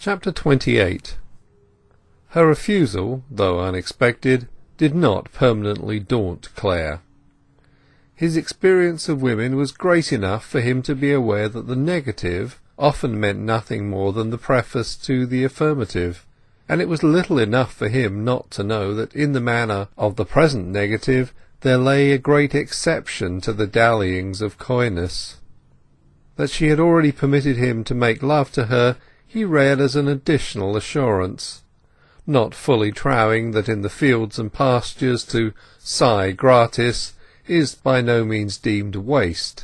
Chapter 28. Her refusal, though unexpected, did not permanently daunt Clare. His experience of women was great enough for him to be aware that the negative often meant nothing more than the preface to the affirmative, and it was little enough for him not to know that in the manner of the present negative there lay a great exception to the dallyings of coyness. That she had already permitted him to make love to her he read as an additional assurance, not fully trowing that in the fields and pastures to sigh gratis is by no means deemed waste,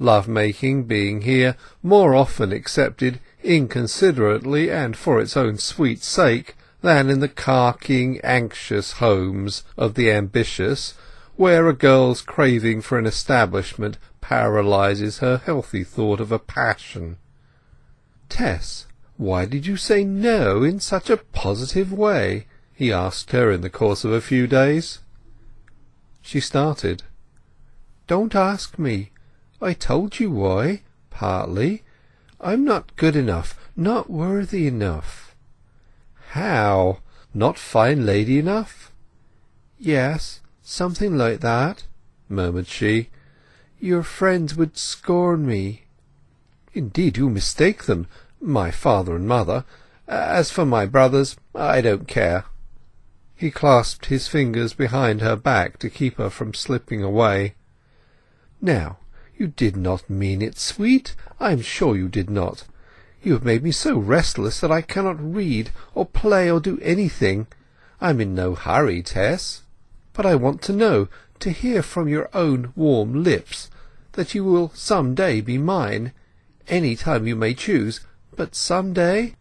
love-making being here more often accepted inconsiderately and for its own sweet sake than in the carking, anxious homes of the ambitious, where a girl's craving for an establishment paralyses her healthy thought of a passion. "Tess, why did you say no in such a positive way?" he asked her in the course of a few days. She started. "Don't ask me. I told you why, partly. I'm not good enough, not worthy enough." "How? Not fine lady enough?" "Yes, something like that," murmured she. "Your friends would scorn me." "Indeed you mistake them, my father and mother. As for my brothers, I don't care." He clasped his fingers behind her back to keep her from slipping away. "Now, you did not mean it, sweet. I am sure you did not. You have made me so restless that I cannot read or play or do anything. I am in no hurry, Tess. But I want to know, to hear from your own warm lips, that you will some day be mine. Any time you may choose, but some day."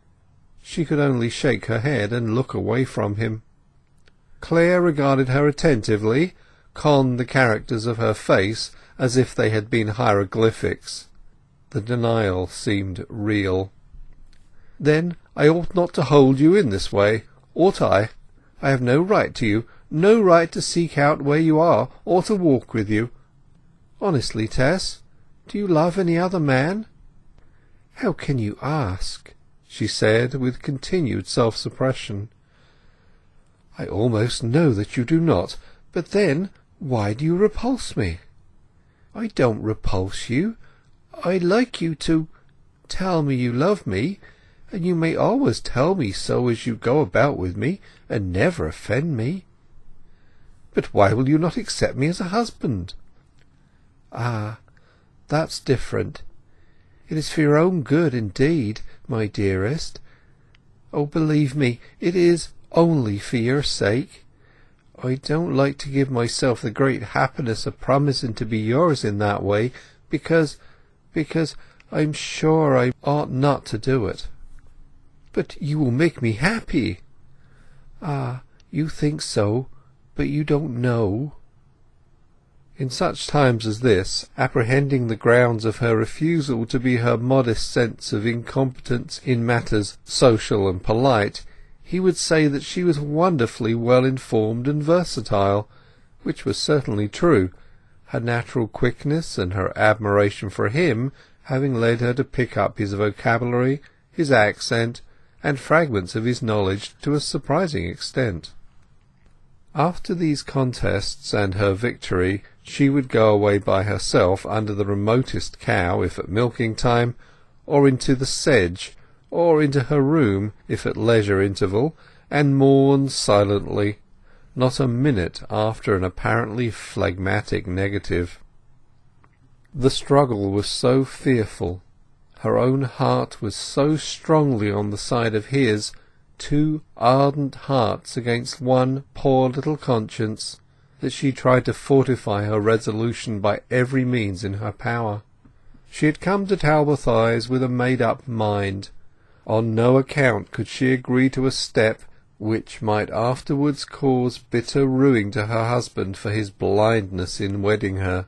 She could only shake her head and look away from him. Clare regarded her attentively, conned the characters of her face as if they had been hieroglyphics. The denial seemed real. "Then I ought not to hold you in this way, ought I? I have no right to you, no right to seek out where you are, or to walk with you. Honestly, Tess, do you love any other man?" "How can you ask?" she said, with continued self-suppression. "I almost know that you do not. But then, why do you repulse me?" "I don't repulse you. I like you to tell me you love me, and you may always tell me so as you go about with me, and never offend me." "But why will you not accept me as a husband?" "Ah, that's different. It is for your own good indeed, my dearest. Oh, believe me, it is only for your sake. I don't like to give myself the great happiness of promising to be yours in that way, because I'm sure I ought not to do it." "But you will make me happy." "Ah, you think so, but you don't know." In such times as this, apprehending the grounds of her refusal to be her modest sense of incompetence in matters social and polite, he would say that she was wonderfully well informed and versatile, which was certainly true, her natural quickness and her admiration for him having led her to pick up his vocabulary, his accent, and fragments of his knowledge to a surprising extent. After these contests and her victory she would go away by herself under the remotest cow if at milking time, or into the sedge, or into her room if at leisure interval, and mourn silently, not a minute after an apparently phlegmatic negative. The struggle was so fearful, her own heart was so strongly on the side of his, two ardent hearts against one poor little conscience, that she tried to fortify her resolution by every means in her power. She had come to Talbothays with a made-up mind. On no account could she agree to a step which might afterwards cause bitter ruing to her husband for his blindness in wedding her,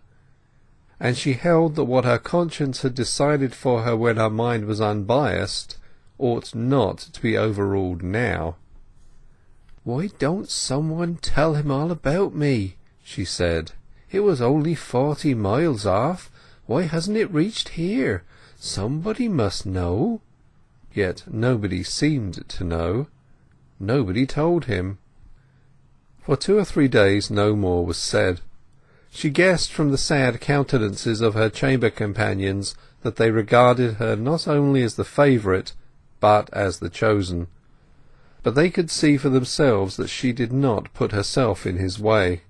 and she held that what her conscience had decided for her when her mind was unbiased ought not to be overruled now. "Why don't someone tell him all about me?" she said. "It was only 40 miles off. Why hasn't it reached here? Somebody must know." Yet nobody seemed to know. Nobody told him. For 2 or 3 days no more was said. She guessed from the sad countenances of her chamber companions that they regarded her not only as the favourite, but as the chosen. But they could see for themselves that she did not put herself in his way.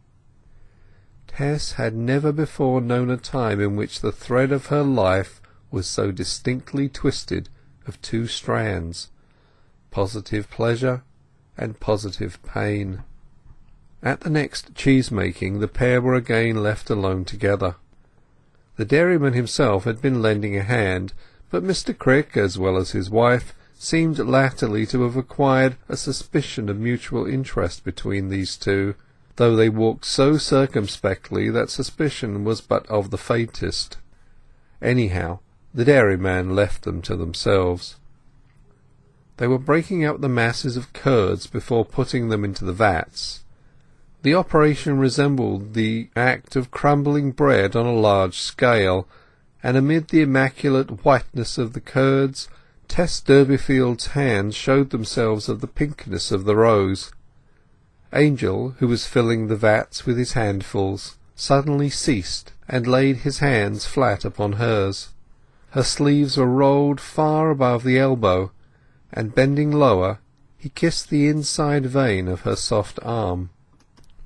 Tess had never before known a time in which the thread of her life was so distinctly twisted of 2 strands, positive pleasure and positive pain. At the next cheese-making the pair were again left alone together. The dairyman himself had been lending a hand, but Mr. Crick, as well as his wife, seemed latterly to have acquired a suspicion of mutual interest between these two, though they walked so circumspectly that suspicion was but of the faintest. Anyhow, the dairyman left them to themselves. They were breaking up the masses of curds before putting them into the vats. The operation resembled the act of crumbling bread on a large scale, and amid the immaculate whiteness of the curds, Tess Durbeyfield's hands showed themselves of the pinkness of the rose. Angel, who was filling the vats with his handfuls, suddenly ceased and laid his hands flat upon hers. Her sleeves were rolled far above the elbow, and bending lower he kissed the inside vein of her soft arm.